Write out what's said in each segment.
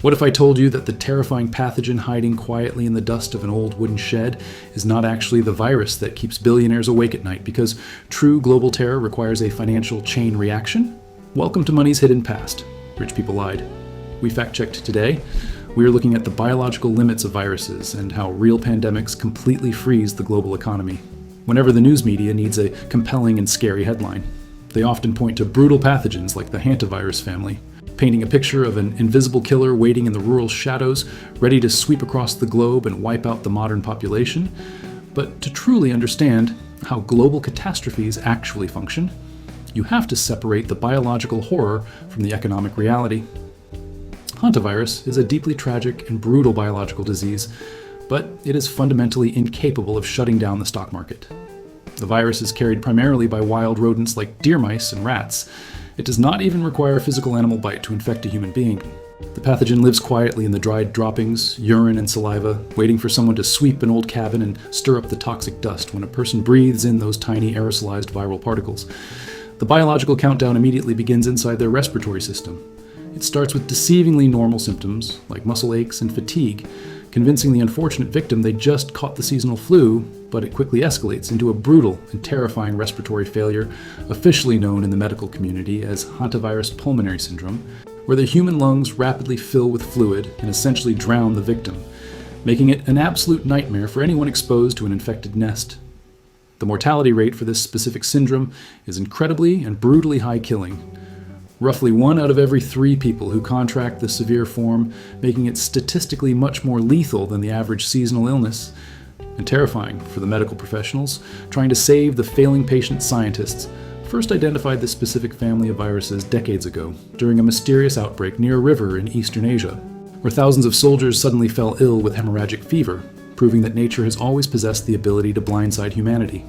What if I told you that the terrifying pathogen hiding quietly in the dust of an old wooden shed is not actually the virus that keeps billionaires awake at night, because true global terror requires a financial chain reaction? Welcome to Money's Hidden Past. Rich people lied. We fact-checked today. We are looking at the biological limits of viruses and how real pandemics completely freeze the global economy. Whenever the news media needs a compelling and scary headline, they often point to brutal pathogens like the Hantavirus family, painting a picture of an invisible killer waiting in the rural shadows, ready to sweep across the globe and wipe out the modern population. But to truly understand how global catastrophes actually function, you have to separate the biological horror from the economic reality. Hantavirus is a deeply tragic and brutal biological disease, but it is fundamentally incapable of shutting down the stock market. The virus is carried primarily by wild rodents like deer mice and rats. It does not even require a physical animal bite to infect a human being. The pathogen lives quietly in the dried droppings, urine, and saliva, waiting for someone to sweep an old cabin and stir up the toxic dust when a person breathes in those tiny aerosolized viral particles. The biological countdown immediately begins inside their respiratory system. It starts with deceivingly normal symptoms like muscle aches and fatigue, convincing the unfortunate victim they just caught the seasonal flu, but it quickly escalates into a brutal and terrifying respiratory failure, officially known in the medical community as Hantavirus pulmonary syndrome, where the human lungs rapidly fill with fluid and essentially drown the victim, making it an absolute nightmare for anyone exposed to an infected nest. The mortality rate for this specific syndrome is incredibly and brutally high, killing roughly 1 out of every 3 people who contract the severe form, making it statistically much more lethal than the average seasonal illness, and terrifying for the medical professionals trying to save the failing patient. Scientists first identified this specific family of viruses decades ago during a mysterious outbreak near a river in Eastern Asia, where thousands of soldiers suddenly fell ill with hemorrhagic fever, proving that nature has always possessed the ability to blindside humanity.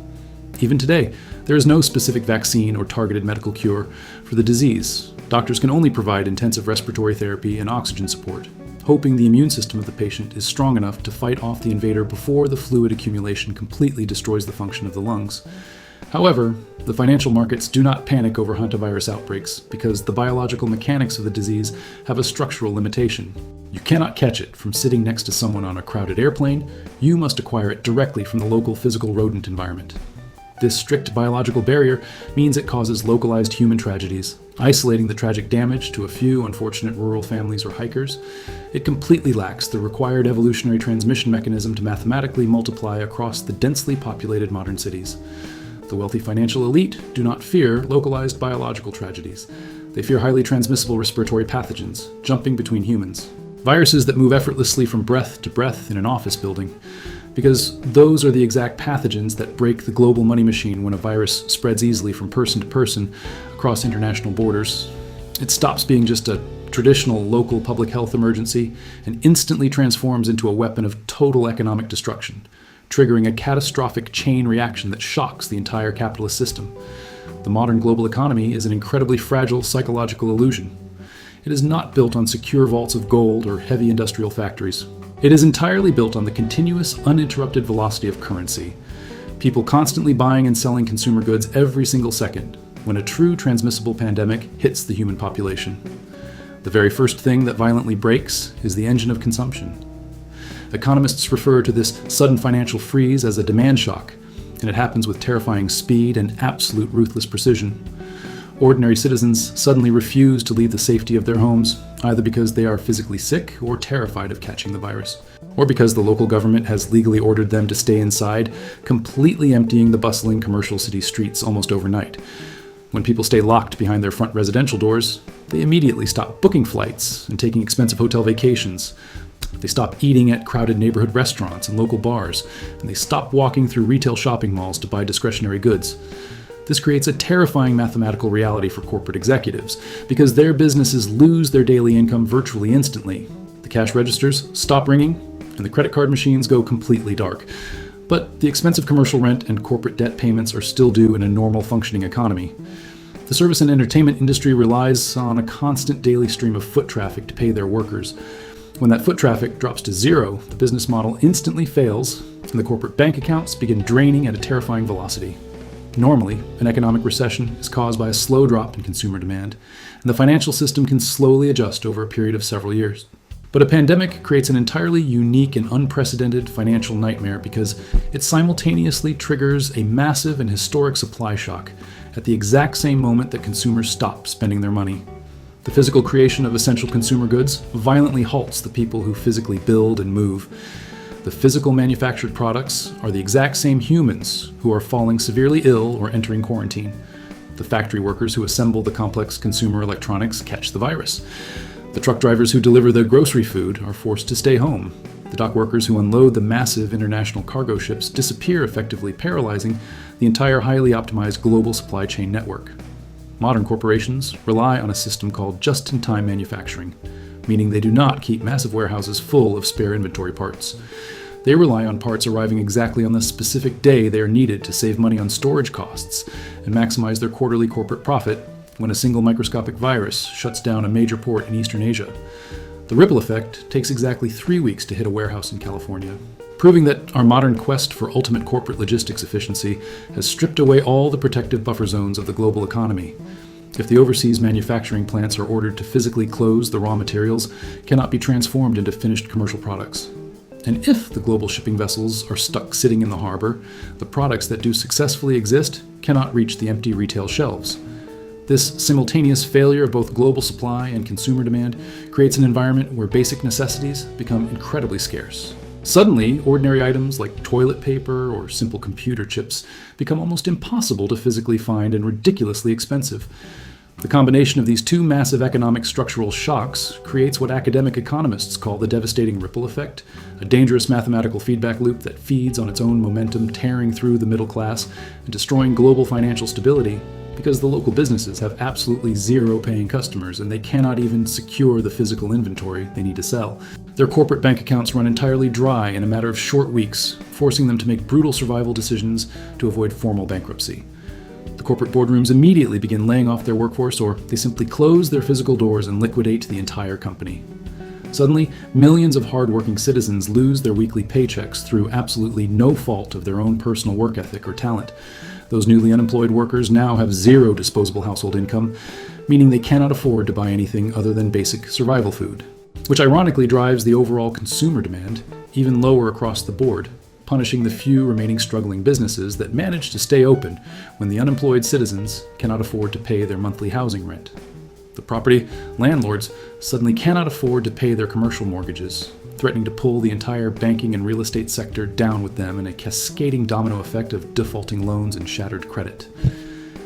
Even today, there is no specific vaccine or targeted medical cure for the disease. Doctors can only provide intensive respiratory therapy and oxygen support, hoping the immune system of the patient is strong enough to fight off the invader before the fluid accumulation completely destroys the function of the lungs. However, the financial markets do not panic over hantavirus outbreaks because the biological mechanics of the disease have a structural limitation. You cannot catch it from sitting next to someone on a crowded airplane. You must acquire it directly from the local physical rodent environment. This strict biological barrier means it causes localized human tragedies, isolating the tragic damage to a few unfortunate rural families or hikers. It completely lacks the required evolutionary transmission mechanism to mathematically multiply across the densely populated modern cities. The wealthy financial elite do not fear localized biological tragedies. They fear highly transmissible respiratory pathogens, jumping between humans. Viruses that move effortlessly from breath to breath in an office building, because those are the exact pathogens that break the global money machine when a virus spreads easily from person to person across international borders. It stops being just a traditional local public health emergency and instantly transforms into a weapon of total economic destruction, triggering a catastrophic chain reaction that shocks the entire capitalist system. The modern global economy is an incredibly fragile psychological illusion. It is not built on secure vaults of gold or heavy industrial factories. It is entirely built on the continuous, uninterrupted velocity of currency. People constantly buying and selling consumer goods every single second when a true transmissible pandemic hits the human population. The very first thing that violently breaks is the engine of consumption. Economists refer to this sudden financial freeze as a demand shock, and it happens with terrifying speed and absolute ruthless precision. Ordinary citizens suddenly refuse to leave the safety of their homes, either because they are physically sick or terrified of catching the virus, or because the local government has legally ordered them to stay inside, completely emptying the bustling commercial city streets almost overnight. When people stay locked behind their front residential doors, they immediately stop booking flights and taking expensive hotel vacations. They stop eating at crowded neighborhood restaurants and local bars, and they stop walking through retail shopping malls to buy discretionary goods. This creates a terrifying mathematical reality for corporate executives, because their businesses lose their daily income virtually instantly. The cash registers stop ringing, and the credit card machines go completely dark. But the expensive commercial rent and corporate debt payments are still due in a normal functioning economy. The service and entertainment industry relies on a constant daily stream of foot traffic to pay their workers. When that foot traffic drops to zero, the business model instantly fails, and the corporate bank accounts begin draining at a terrifying velocity. Normally, an economic recession is caused by a slow drop in consumer demand, and the financial system can slowly adjust over a period of several years. But a pandemic creates an entirely unique and unprecedented financial nightmare because it simultaneously triggers a massive and historic supply shock at the exact same moment that consumers stop spending their money. The physical creation of essential consumer goods violently halts the people who physically build and move. The physical manufactured products are the exact same humans who are falling severely ill or entering quarantine. The factory workers who assemble the complex consumer electronics catch the virus. The truck drivers who deliver the grocery food are forced to stay home. The dock workers who unload the massive international cargo ships disappear, effectively paralyzing the entire highly optimized global supply chain network. Modern corporations rely on a system called just-in-time manufacturing, meaning they do not keep massive warehouses full of spare inventory parts. They rely on parts arriving exactly on the specific day they are needed to save money on storage costs and maximize their quarterly corporate profit when a single microscopic virus shuts down a major port in Eastern Asia. The ripple effect takes exactly 3 weeks to hit a warehouse in California, proving that our modern quest for ultimate corporate logistics efficiency has stripped away all the protective buffer zones of the global economy. If the overseas manufacturing plants are ordered to physically close, the raw materials cannot be transformed into finished commercial products. And if the global shipping vessels are stuck sitting in the harbor, the products that do successfully exist cannot reach the empty retail shelves. This simultaneous failure of both global supply and consumer demand creates an environment where basic necessities become incredibly scarce. Suddenly, ordinary items like toilet paper or simple computer chips become almost impossible to physically find and ridiculously expensive. The combination of these two massive economic structural shocks creates what academic economists call the devastating ripple effect, a dangerous mathematical feedback loop that feeds on its own momentum, tearing through the middle class and destroying global financial stability because the local businesses have absolutely zero paying customers and they cannot even secure the physical inventory they need to sell. Their corporate bank accounts run entirely dry in a matter of short weeks, forcing them to make brutal survival decisions to avoid formal bankruptcy. The corporate boardrooms immediately begin laying off their workforce, or they simply close their physical doors and liquidate the entire company. Suddenly, millions of hard-working citizens lose their weekly paychecks through absolutely no fault of their own personal work ethic or talent. Those newly unemployed workers now have zero disposable household income, meaning they cannot afford to buy anything other than basic survival food, which ironically drives the overall consumer demand even lower across the board, punishing the few remaining struggling businesses that manage to stay open when the unemployed citizens cannot afford to pay their monthly housing rent. The property landlords suddenly cannot afford to pay their commercial mortgages, threatening to pull the entire banking and real estate sector down with them in a cascading domino effect of defaulting loans and shattered credit.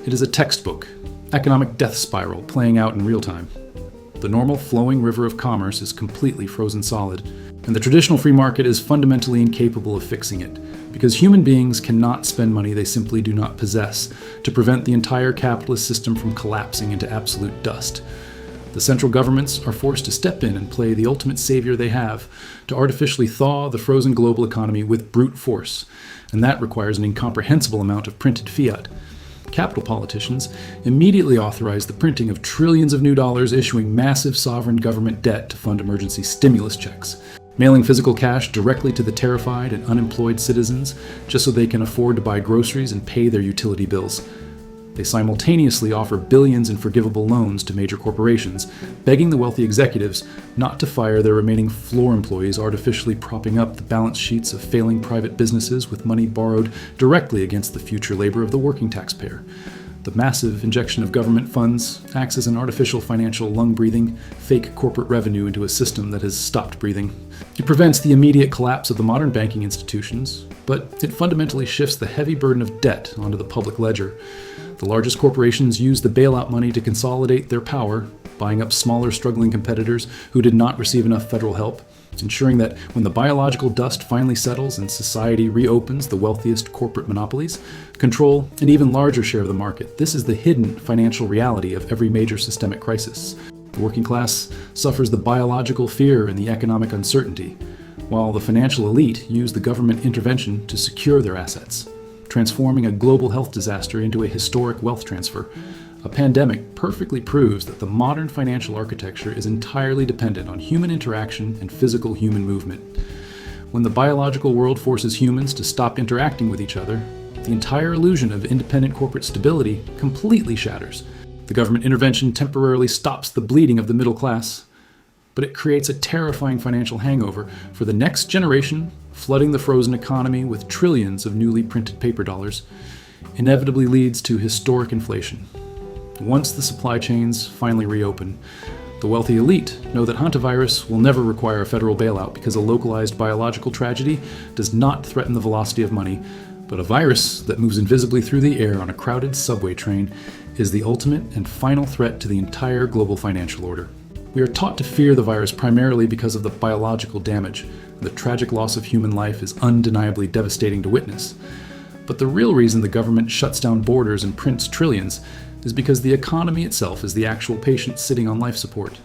It is a textbook economic death spiral playing out in real time. The normal flowing river of commerce is completely frozen solid, and the traditional free market is fundamentally incapable of fixing it, because human beings cannot spend money they simply do not possess to prevent the entire capitalist system from collapsing into absolute dust. The central governments are forced to step in and play the ultimate savior they have to artificially thaw the frozen global economy with brute force, and that requires an incomprehensible amount of printed fiat. Capital politicians immediately authorize the printing of trillions of new dollars, issuing massive sovereign government debt to fund emergency stimulus checks, mailing physical cash directly to the terrified and unemployed citizens just so they can afford to buy groceries and pay their utility bills. They simultaneously offer billions in forgivable loans to major corporations, begging the wealthy executives not to fire their remaining floor employees, artificially propping up the balance sheets of failing private businesses with money borrowed directly against the future labor of the working taxpayer. The massive injection of government funds acts as an artificial financial lung-breathing, fake corporate revenue into a system that has stopped breathing. It prevents the immediate collapse of the modern banking institutions, but it fundamentally shifts the heavy burden of debt onto the public ledger. The largest corporations use the bailout money to consolidate their power, buying up smaller struggling competitors who did not receive enough federal help, ensuring that when the biological dust finally settles and society reopens, the wealthiest corporate monopolies control an even larger share of the market. This is the hidden financial reality of every major systemic crisis. The working class suffers the biological fear and the economic uncertainty, while the financial elite use the government intervention to secure their assets, transforming a global health disaster into a historic wealth transfer. A pandemic perfectly proves that the modern financial architecture is entirely dependent on human interaction and physical human movement. When the biological world forces humans to stop interacting with each other, the entire illusion of independent corporate stability completely shatters. The government intervention temporarily stops the bleeding of the middle class, but it creates a terrifying financial hangover for the next generation, flooding the frozen economy with trillions of newly printed paper dollars, inevitably leads to historic inflation. Once the supply chains finally reopen, the wealthy elite know that Hantavirus will never require a federal bailout because a localized biological tragedy does not threaten the velocity of money, but a virus that moves invisibly through the air on a crowded subway train is the ultimate and final threat to the entire global financial order. We are taught to fear the virus primarily because of the biological damage. The tragic loss of human life is undeniably devastating to witness. But the real reason the government shuts down borders and prints trillions is because the economy itself is the actual patient sitting on life support.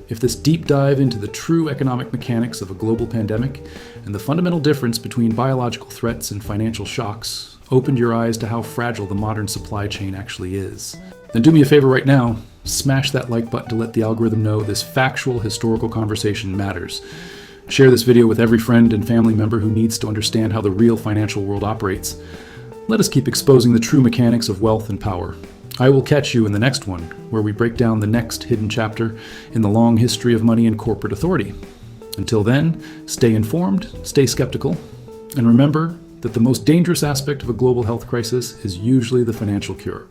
If this deep dive into the true economic mechanics of a global pandemic and the fundamental difference between biological threats and financial shocks opened your eyes to how fragile the modern supply chain actually is, then do me a favor right now, smash that like button to let the algorithm know this factual historical conversation matters. Share this video with every friend and family member who needs to understand how the real financial world operates. Let us keep exposing the true mechanics of wealth and power. I will catch you in the next one, where we break down the next hidden chapter in the long history of money and corporate authority. Until then, stay informed, stay skeptical, and remember that the most dangerous aspect of a global health crisis is usually the financial cure.